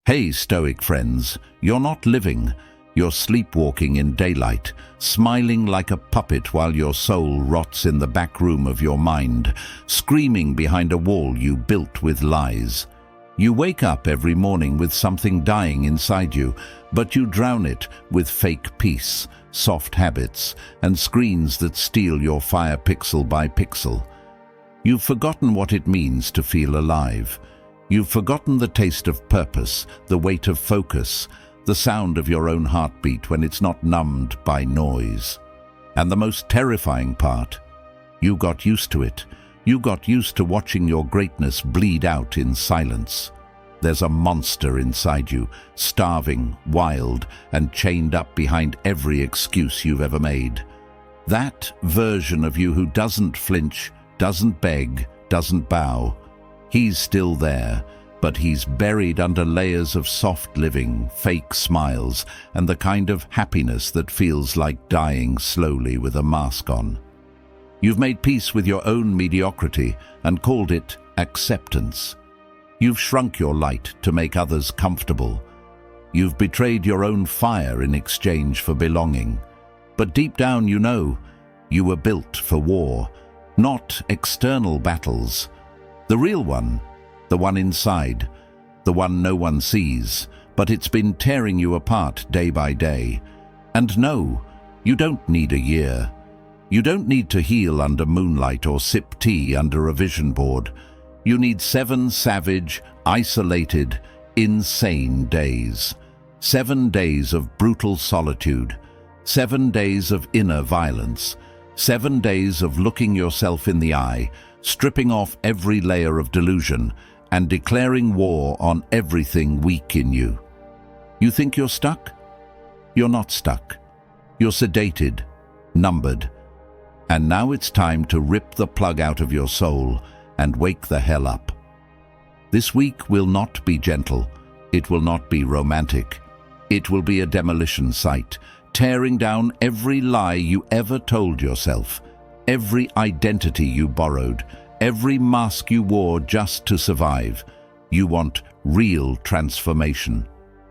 Hey, Stoic friends, you're not living. You're sleepwalking in daylight, smiling like a puppet while your soul rots in the back room of your mind, screaming behind a wall you built with lies. You wake up every morning with something dying inside you, but you drown it with fake peace, soft habits, and screens that steal your fire pixel by pixel. You've forgotten what it means to feel alive. You've forgotten the taste of purpose, the weight of focus, the sound of your own heartbeat when it's not numbed by noise. And the most terrifying part, you got used to it. You got used to watching your greatness bleed out in silence. There's a monster inside you, starving, wild, and chained up behind every excuse you've ever made. That version of you who doesn't flinch, doesn't beg, doesn't bow. He's still there, but he's buried under layers of soft living, fake smiles, and the kind of happiness that feels like dying slowly with a mask on. You've made peace with your own mediocrity and called it acceptance. You've shrunk your light to make others comfortable. You've betrayed your own fire in exchange for belonging. But deep down you know, you were built for war, not external battles. The real one, the one inside, the one no one sees, but it's been tearing you apart day by day. And no, you don't need a year. You don't need to heal under moonlight or sip tea under a vision board. You need 7 savage, isolated, insane days. 7 days of brutal solitude. 7 days of inner violence. 7 days of looking yourself in the eye, stripping off every layer of delusion, and declaring war on everything weak in you. You think you're stuck? You're not stuck. You're sedated, numbered. And now it's time to rip the plug out of your soul and wake the hell up. This week will not be gentle. It will not be romantic. It will be a demolition site, tearing down every lie you ever told yourself, every identity you borrowed, every mask you wore just to survive. You want real transformation.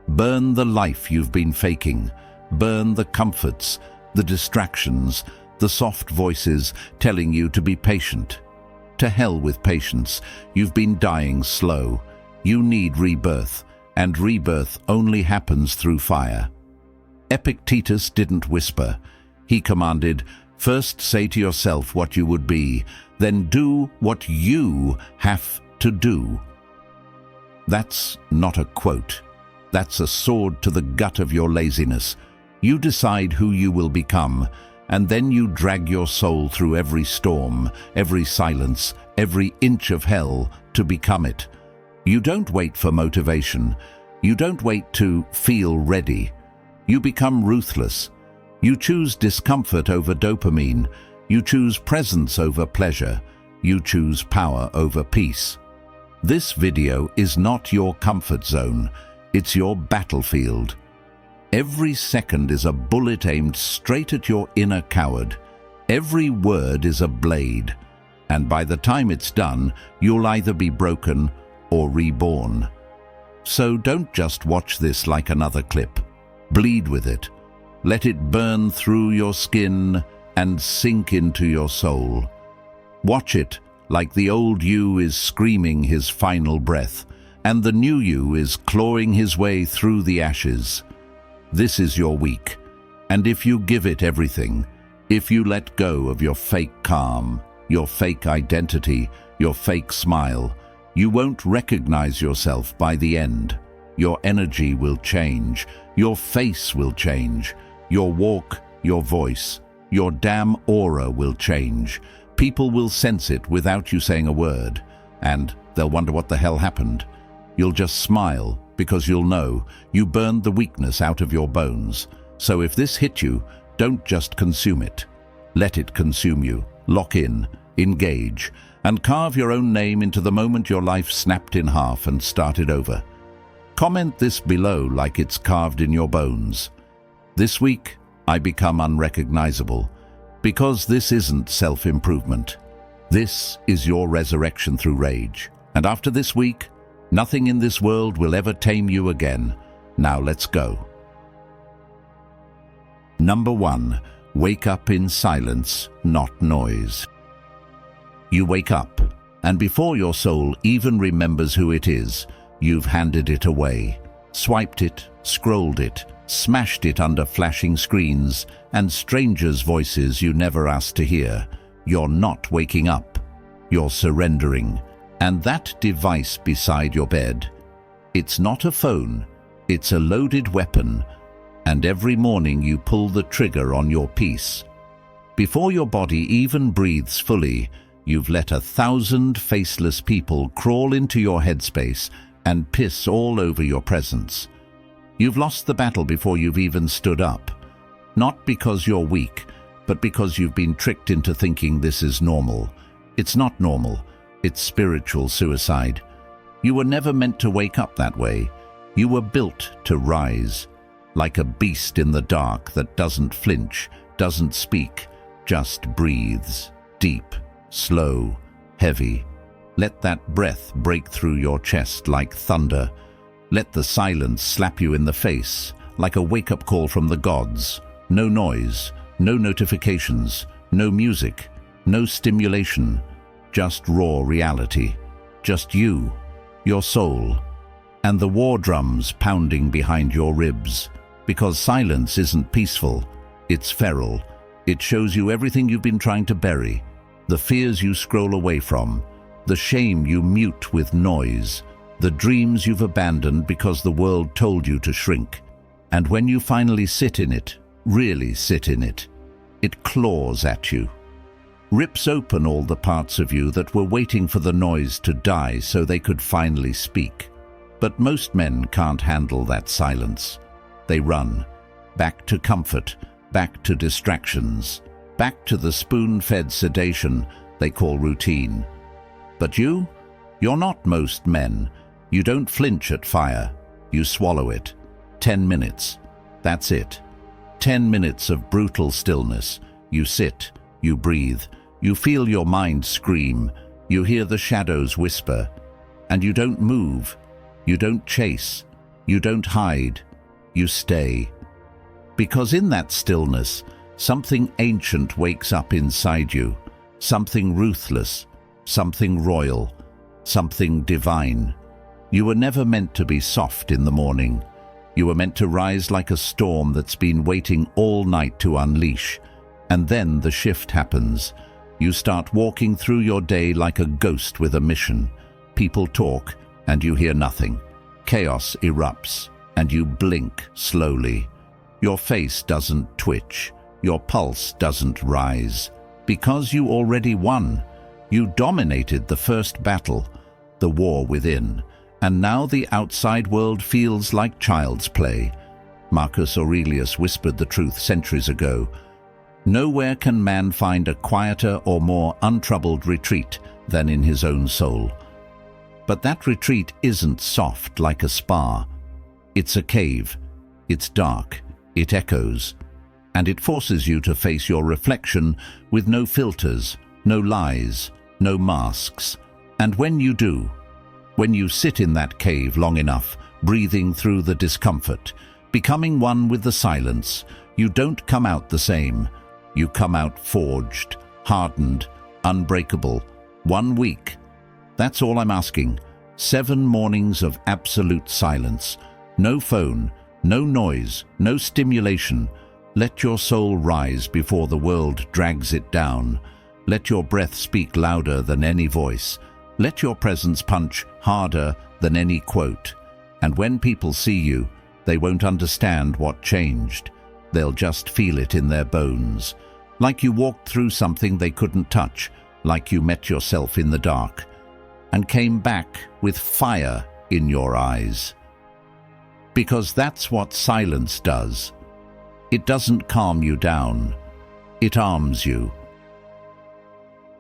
Burn the life you've been faking. Burn the comforts, the distractions, the soft voices telling you to be patient. To hell with patience. You've been dying slow. You need rebirth, and rebirth only happens through fire. Epictetus didn't whisper. He commanded, first say to yourself what you would be, then do what you have to do. That's not a quote. That's a sword to the gut of your laziness. You decide who you will become, and then you drag your soul through every storm, every silence, every inch of hell to become it. You don't wait for motivation. You don't wait to feel ready. You become ruthless. You choose discomfort over dopamine. You choose presence over pleasure. You choose power over peace. This video is not your comfort zone. It's your battlefield. Every second is a bullet aimed straight at your inner coward. Every word is a blade. And by the time it's done, you'll either be broken or reborn. So don't just watch this like another clip. Bleed with it. Let it burn through your skin and sink into your soul. Watch it like the old you is screaming his final breath, and the new you is clawing his way through the ashes. This is your week, and if you give it everything, if you let go of your fake calm, your fake identity, your fake smile, you won't recognize yourself by the end. Your energy will change, your face will change, your walk, your voice, your damn aura will change. People will sense it without you saying a word, and they'll wonder what the hell happened. You'll just smile, because you'll know you burned the weakness out of your bones. So if this hit you, don't just consume it. Let it consume you. Lock in, engage, and carve your own name into the moment your life snapped in half and started over. Comment this below like it's carved in your bones. This week, I become unrecognizable, because this isn't self-improvement. This is your resurrection through rage. And after this week, Nothing in this world will ever tame you again. Now let's go. Number 1. Wake up in silence, not noise. You wake up, and before your soul even remembers who it is, you've handed it away, swiped it, scrolled it, smashed it under flashing screens and strangers' voices you never asked to hear. You're not waking up. You're surrendering. And that device beside your bed, it's not a phone, it's a loaded weapon, and every morning you pull the trigger on your peace. Before your body even breathes fully, you've let 1,000 faceless people crawl into your headspace and piss all over your presence. You've lost the battle before you've even stood up, not because you're weak, but because you've been tricked into thinking this is normal. It's not normal. It's spiritual suicide. You were never meant to wake up that way. You were built to rise, like a beast in the dark that doesn't flinch, doesn't speak, just breathes, deep, slow, heavy. Let that breath break through your chest like thunder. Let the silence slap you in the face, like a wake-up call from the gods. No noise, no notifications, no music, no stimulation. Just raw reality, just you, your soul, and the war drums pounding behind your ribs. Because silence isn't peaceful, it's feral. It shows you everything you've been trying to bury, the fears you scroll away from, the shame you mute with noise, the dreams you've abandoned because the world told you to shrink. And when you finally sit in it, really sit in it, it claws at you. Rips open all the parts of you that were waiting for the noise to die so they could finally speak. But most men can't handle that silence. They run, back to comfort, back to distractions, back to the spoon-fed sedation they call routine. But you're not most men. You don't flinch at fire. You swallow it. 10 minutes. That's it. 10 minutes of brutal stillness. You sit, you breathe, you feel your mind scream, you hear the shadows whisper, and you don't move, you don't chase, you don't hide, you stay. Because in that stillness, something ancient wakes up inside you, something ruthless, something royal, something divine. You were never meant to be soft in the morning. You were meant to rise like a storm that's been waiting all night to unleash. And then the shift happens. You start walking through your day like a ghost with a mission. People talk, and you hear nothing. Chaos erupts, and you blink slowly. Your face doesn't twitch. Your pulse doesn't rise. Because you already won. You dominated the first battle, the war within. And now the outside world feels like child's play. Marcus Aurelius whispered the truth centuries ago. Nowhere can man find a quieter or more untroubled retreat than in his own soul. But that retreat isn't soft like a spa. It's a cave. It's dark. It echoes. And it forces you to face your reflection with no filters, no lies, no masks. And when you do, when you sit in that cave long enough, breathing through the discomfort, becoming one with the silence, you don't come out the same. You come out forged, hardened, unbreakable. 1 week. That's all I'm asking. 7 mornings of absolute silence. No phone, no noise, no stimulation. Let your soul rise before the world drags it down. Let your breath speak louder than any voice. Let your presence punch harder than any quote. And when people see you, they won't understand what changed. They'll just feel it in their bones. Like you walked through something they couldn't touch, like you met yourself in the dark, and came back with fire in your eyes. Because that's what silence does. It doesn't calm you down. It arms you.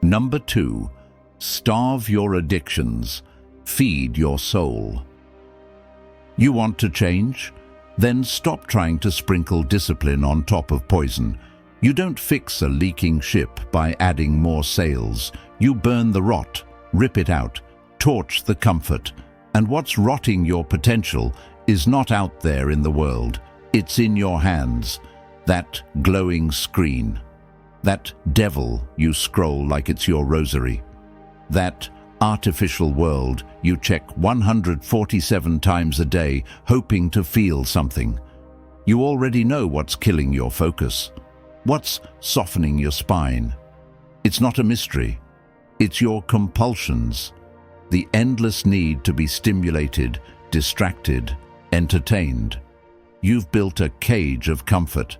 Number 2, starve your addictions. Feed your soul. You want to change? Then stop trying to sprinkle discipline on top of poison. You don't fix a leaking ship by adding more sails. You burn the rot, rip it out, torch the comfort, And what's rotting your potential is not out there in the world. It's in your hands. That glowing screen. That devil you scroll like it's your rosary. That artificial world you check 147 times a day, hoping to feel something. You already know what's killing your focus, what's softening your spine. It's not a mystery. It's your compulsions, the endless need to be stimulated, distracted, entertained. You've built a cage of comfort,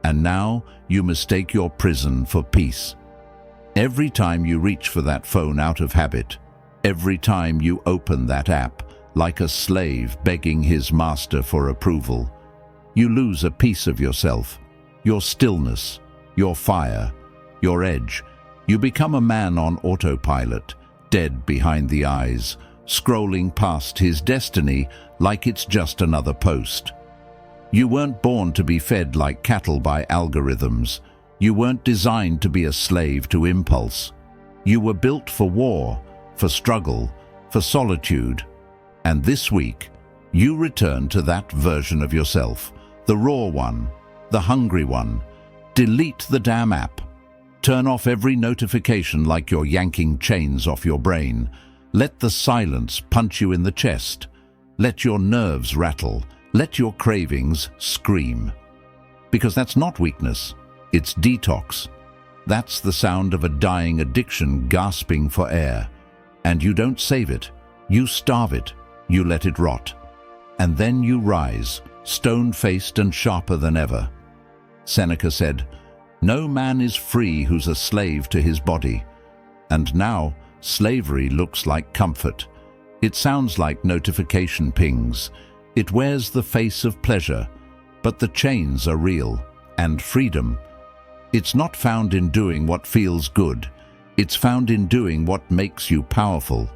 and now you mistake your prison for peace. Every time you reach for that phone out of habit, every time you open that app, like a slave begging his master for approval, you lose a piece of yourself, your stillness, your fire, your edge. You become a man on autopilot, dead behind the eyes, scrolling past his destiny like it's just another post. You weren't born to be fed like cattle by algorithms. You weren't designed to be a slave to impulse. You were built for war, for struggle, for solitude. And this week, you return to that version of yourself, the raw one, the hungry one. Delete the damn app. Turn off every notification like you're yanking chains off your brain. Let the silence punch you in the chest. Let your nerves rattle. Let your cravings scream. Because that's not weakness, it's detox. That's the sound of a dying addiction gasping for air. And you don't save it, you starve it, you let it rot. And then you rise, stone-faced and sharper than ever. Seneca said, "No man is free who's a slave to his body." And now, slavery looks like comfort. It sounds like notification pings. It wears the face of pleasure, but the chains are real. And freedom, it's not found in doing what feels good. It's found in doing what makes you powerful.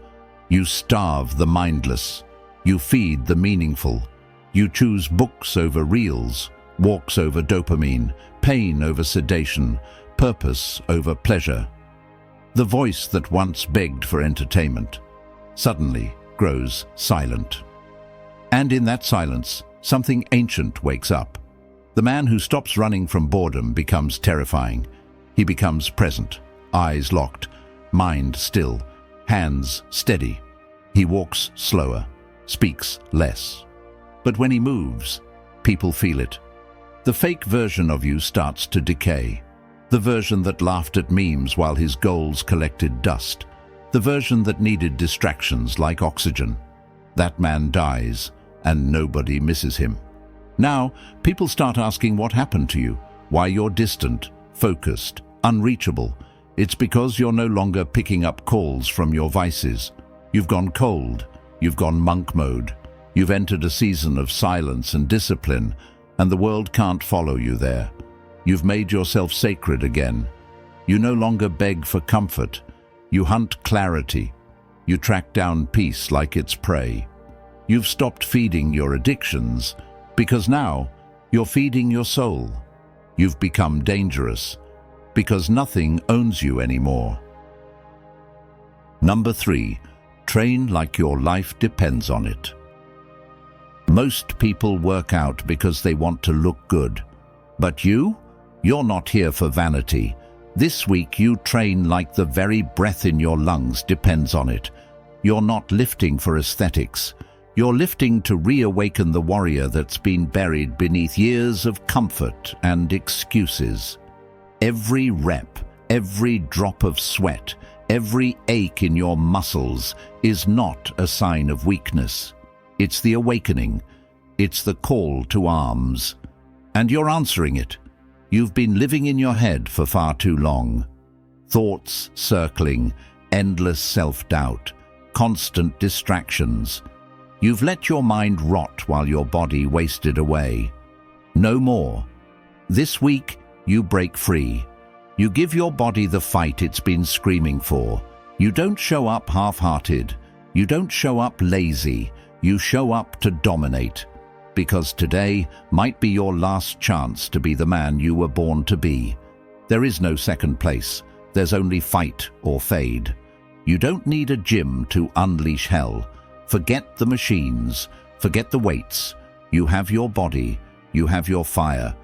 You starve the mindless. You feed the meaningful. You choose books over reels, walks over dopamine, pain over sedation, purpose over pleasure. The voice that once begged for entertainment suddenly grows silent. And in that silence, something ancient wakes up. The man who stops running from boredom becomes terrifying. He becomes present, eyes locked, mind still, hands steady. He walks slower, speaks less. But when he moves, people feel it. The fake version of you starts to decay. The version that laughed at memes while his goals collected dust. The version that needed distractions like oxygen. That man dies, and nobody misses him. Now, people start asking what happened to you, why you're distant, focused, unreachable. It's because you're no longer picking up calls from your vices. You've gone cold, you've gone monk mode. You've entered a season of silence and discipline, and the world can't follow you there. You've made yourself sacred again. You no longer beg for comfort. You hunt clarity. You track down peace like it's prey. You've stopped feeding your addictions, because now you're feeding your soul. You've become dangerous, because nothing owns you anymore. Number 3, train like your life depends on it. Most people work out because they want to look good. But you're not here for vanity. This week you train like the very breath in your lungs depends on it. You're not lifting for aesthetics. You're lifting to reawaken the warrior that's been buried beneath years of comfort and excuses. Every rep, every drop of sweat, every ache in your muscles is not a sign of weakness. It's the awakening. It's the call to arms. And you're answering it. You've been living in your head for far too long. Thoughts circling, endless self-doubt, constant distractions. You've let your mind rot while your body wasted away. No more. This week, you break free. You give your body the fight it's been screaming for. You don't show up half-hearted. You don't show up lazy. You show up to dominate. Because today might be your last chance to be the man you were born to be. There is no second place. There's only fight or fade. You don't need a gym to unleash hell. Forget the machines, forget the weights. You have your body, you have your fire.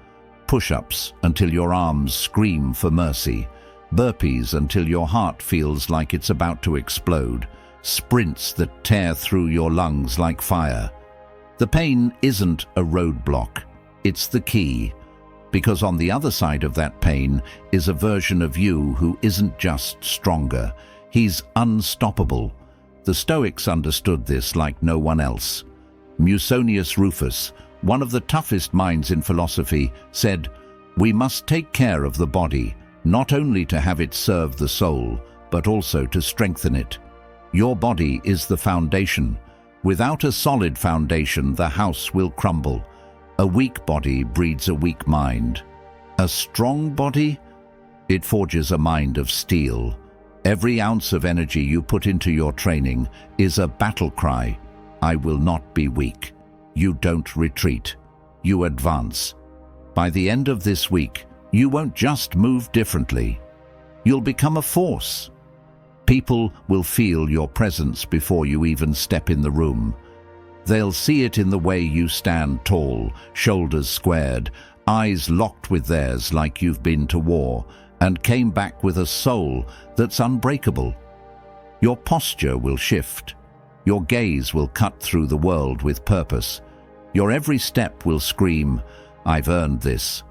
Push-ups until your arms scream for mercy. Burpees until your heart feels like it's about to explode. Sprints that tear through your lungs like fire. The pain isn't a roadblock, it's the key. Because on the other side of that pain is a version of you who isn't just stronger, he's unstoppable. The Stoics understood this like no one else. Musonius Rufus, one of the toughest minds in philosophy, said, "We must take care of the body, not only to have it serve the soul, but also to strengthen it. Your body is the foundation. Without a solid foundation, the house will crumble. A weak body breeds a weak mind. A strong body? It forges a mind of steel. Every ounce of energy you put into your training is a battle cry. I will not be weak. You don't retreat. You advance. By the end of this week, you won't just move differently. You'll become a force. People will feel your presence before you even step in the room. They'll see it in the way you stand tall, shoulders squared, eyes locked with theirs like you've been to war, and came back with a soul that's unbreakable. Your posture will shift. Your gaze will cut through the world with purpose. Your every step will scream, "I've earned this."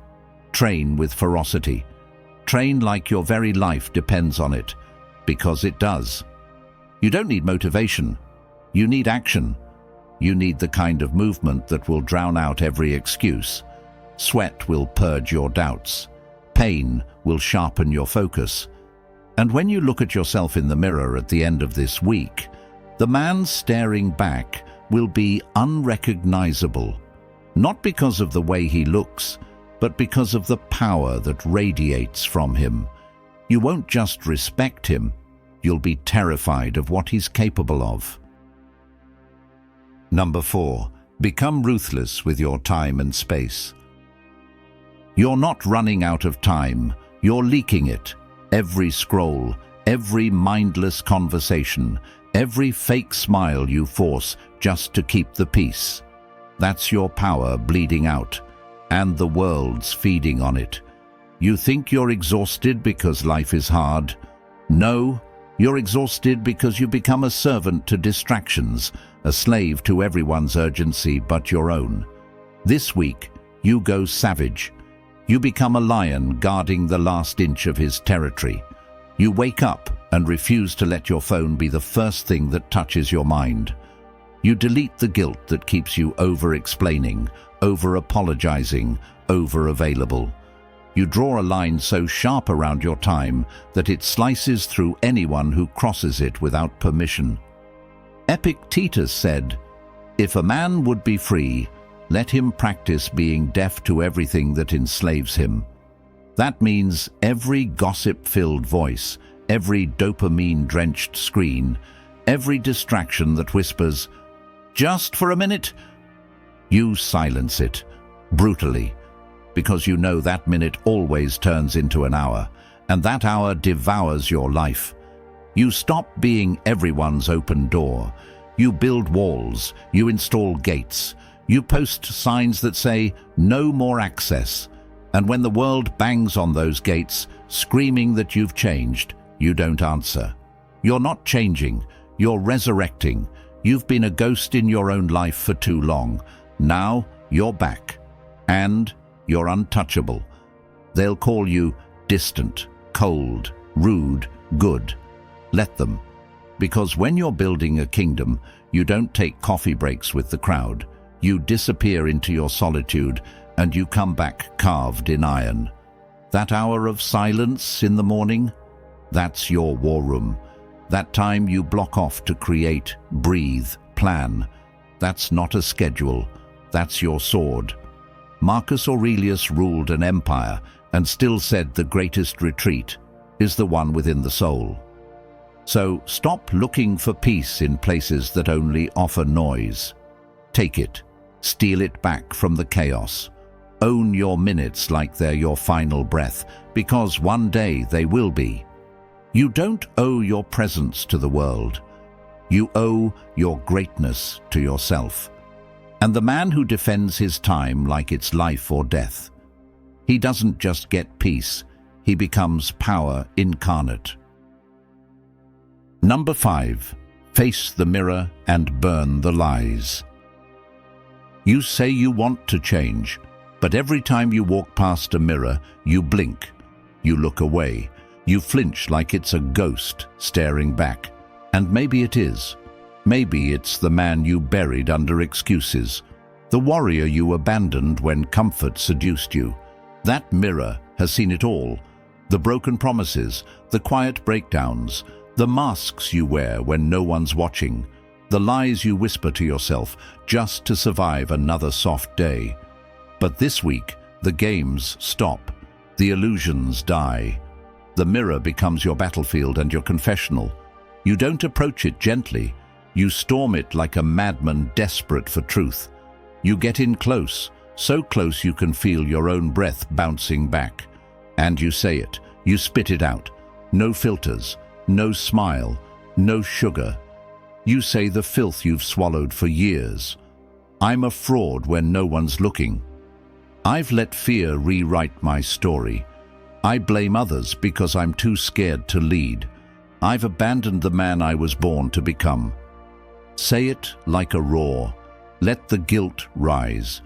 Train with ferocity. Train like your very life depends on it, because it does. You don't need motivation. You need action. You need the kind of movement that will drown out every excuse. Sweat will purge your doubts. Pain will sharpen your focus. And when you look at yourself in the mirror at the end of this week, the man staring back will be unrecognizable. Not because of the way he looks, but because of the power that radiates from him. You won't just respect him, you'll be terrified of what he's capable of. Number 4, become ruthless with your time and space. You're not running out of time, you're leaking it. Every scroll, every mindless conversation, every fake smile you force just to keep the peace. That's your power bleeding out, and the world's feeding on it. You think you're exhausted because life is hard? No, you're exhausted because you become a servant to distractions, a slave to everyone's urgency but your own. This week, you go savage. You become a lion guarding the last inch of his territory. You wake up and refuse to let your phone be the first thing that touches your mind. You delete the guilt that keeps you over-explaining, over-apologizing, over-available. You draw a line so sharp around your time that it slices through anyone who crosses it without permission. Epictetus said, "If a man would be free, let him practice being deaf to everything that enslaves him." That means every gossip-filled voice, every dopamine-drenched screen, every distraction that whispers, "Just for a minute," you silence it, brutally, because you know that minute always turns into an hour, and that hour devours your life. You stop being everyone's open door. You build walls, you install gates, you post signs that say, "No more access." And when the world bangs on those gates, screaming that you've changed, you don't answer. You're not changing, you're resurrecting. You've been a ghost in your own life for too long. Now you're back. And you're untouchable. They'll call you distant, cold, rude, good. Let them. Because when you're building a kingdom, you don't take coffee breaks with the crowd. You disappear into your solitude and you come back carved in iron. That hour of silence in the morning, that's your war room. That time you block off to create, breathe, plan. That's not a schedule. That's your sword. Marcus Aurelius ruled an empire and still said the greatest retreat is the one within the soul. So stop looking for peace in places that only offer noise. Take it. Steal it back from the chaos. Own your minutes like they're your final breath, because one day they will be. You don't owe your presence to the world. You owe your greatness to yourself. And the man who defends his time like it's life or death, he doesn't just get peace, he becomes power incarnate. Number 5. Face the mirror and burn the lies. You say you want to change, but every time you walk past a mirror, you blink, you look away, you flinch like it's a ghost staring back. And maybe it is. Maybe it's the man you buried under excuses, the warrior you abandoned when comfort seduced you. That mirror has seen it all. The broken promises, the quiet breakdowns, the masks you wear when no one's watching, the lies you whisper to yourself just to survive another soft day. But this week, the games stop, the illusions die. The mirror becomes your battlefield and your confessional. You don't approach it gently. You storm it like a madman desperate for truth. You get in close, so close you can feel your own breath bouncing back. And you say it, you spit it out. No filters, no smile, no sugar. You say the filth you've swallowed for years. I'm a fraud when no one's looking. I've let fear rewrite my story. I blame others because I'm too scared to lead. I've abandoned the man I was born to become. Say it like a roar. Let the guilt rise.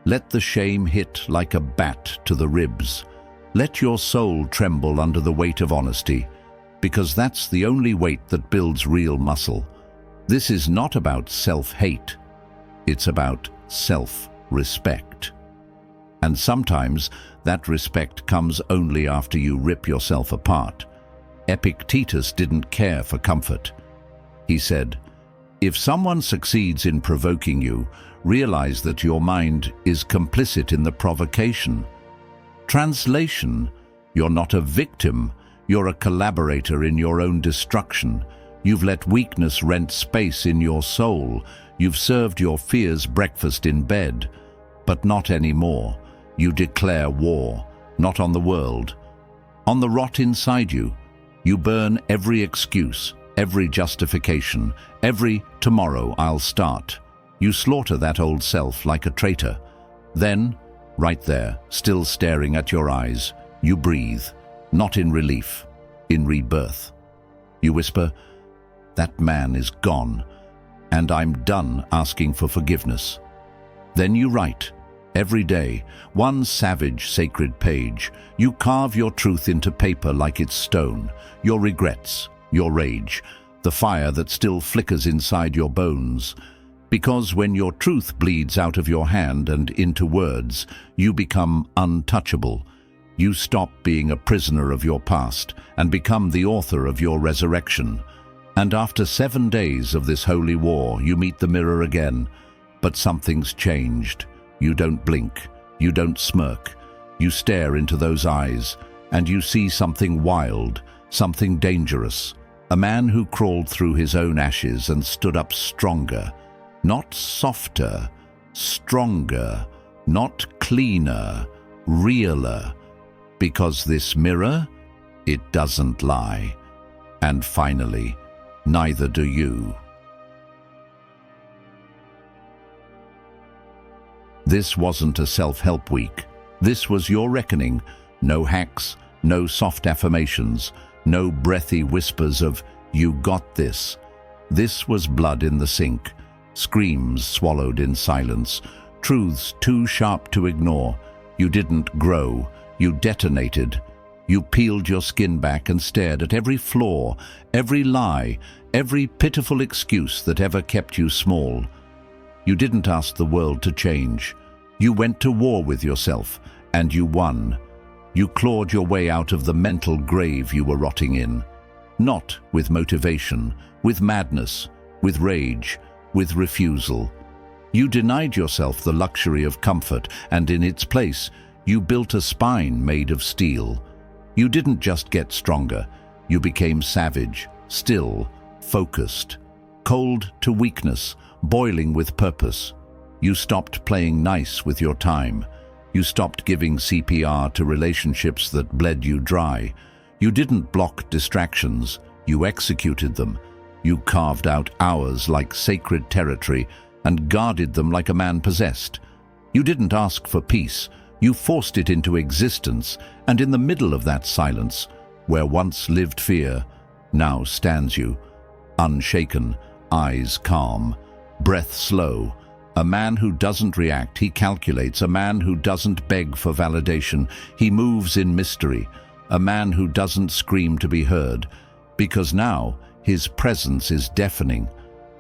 Let the shame hit like a bat to the ribs. Let your soul tremble under the weight of honesty, because that's the only weight that builds real muscle. This is not about self-hate. It's about self-respect. And sometimes that respect comes only after you rip yourself apart. Epictetus didn't care for comfort. He said, "If someone succeeds in provoking you, realize that your mind is complicit in the provocation." Translation: you're not a victim, you're a collaborator in your own destruction. You've let weakness rent space in your soul. You've served your fears breakfast in bed. But not anymore. You declare war, not on the world, on the rot inside you. You burn every excuse, every justification, every "tomorrow I'll start." You slaughter that old self like a traitor. Then, right there, still staring at your eyes, you breathe, not in relief, in rebirth. You whisper, "That man is gone, and I'm done asking for forgiveness." Then you write, every day, one savage, sacred page. You carve your truth into paper like it's stone, your regrets, your rage, the fire that still flickers inside your bones. Because when your truth bleeds out of your hand and into words, you become untouchable. You stop being a prisoner of your past and become the author of your resurrection. And after 7 days of this holy war, you meet the mirror again. But something's changed. You don't blink. You don't smirk. You stare into those eyes, and you see something wild, something dangerous. A man who crawled through his own ashes and stood up stronger. Not softer, stronger, not cleaner, realer. Because this mirror, it doesn't lie. And finally, neither do you. This wasn't a self-help week. This was your reckoning. No hacks, no soft affirmations, no breathy whispers of, "You got this." This was blood in the sink, screams swallowed in silence, truths too sharp to ignore. You didn't grow, you detonated. You peeled your skin back and stared at every flaw, every lie, every pitiful excuse that ever kept you small. You didn't ask the world to change. You went to war with yourself, and you won. You clawed your way out of the mental grave you were rotting in. Not with motivation, with madness, with rage, with refusal. You denied yourself the luxury of comfort, and in its place, you built a spine made of steel. You didn't just get stronger. You became savage, still, focused, cold to weakness, boiling with purpose. You stopped playing nice with your time. You stopped giving CPR to relationships that bled you dry. You didn't block distractions. You executed them. You carved out hours like sacred territory and guarded them like a man possessed. You didn't ask for peace, you forced it into existence, and in the middle of that silence, where once lived fear, now stands you, unshaken, eyes calm, breath slow, a man who doesn't react, he calculates, a man who doesn't beg for validation, he moves in mystery, a man who doesn't scream to be heard, because now his presence is deafening.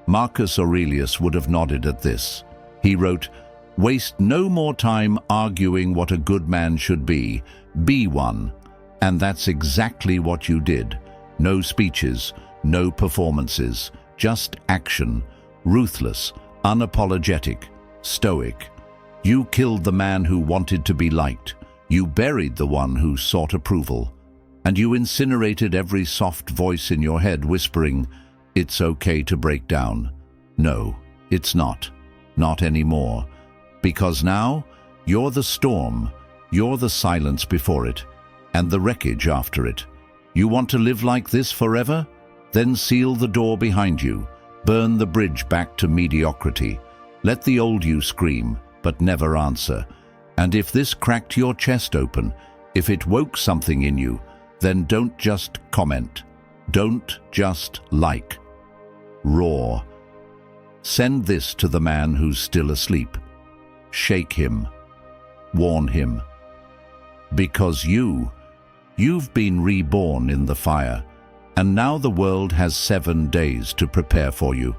Marcus Aurelius would have nodded at this. He wrote, "Waste no more time arguing what a good man should be one." And that's exactly what you did. No speeches, no performances, just action, ruthless, unapologetic, stoic. You killed the man who wanted to be liked. You buried the one who sought approval. And you incinerated every soft voice in your head whispering, "It's okay to break down." No, it's not. Not anymore. Because now, you're the storm, you're the silence before it, and the wreckage after it. You want to live like this forever? Then seal the door behind you. Burn the bridge back to mediocrity. Let the old you scream, but never answer. And if this cracked your chest open, if it woke something in you, then don't just comment. Don't just like. Roar. Send this to the man who's still asleep. Shake him. Warn him. Because you've been reborn in the fire, and now the world has 7 days to prepare for you.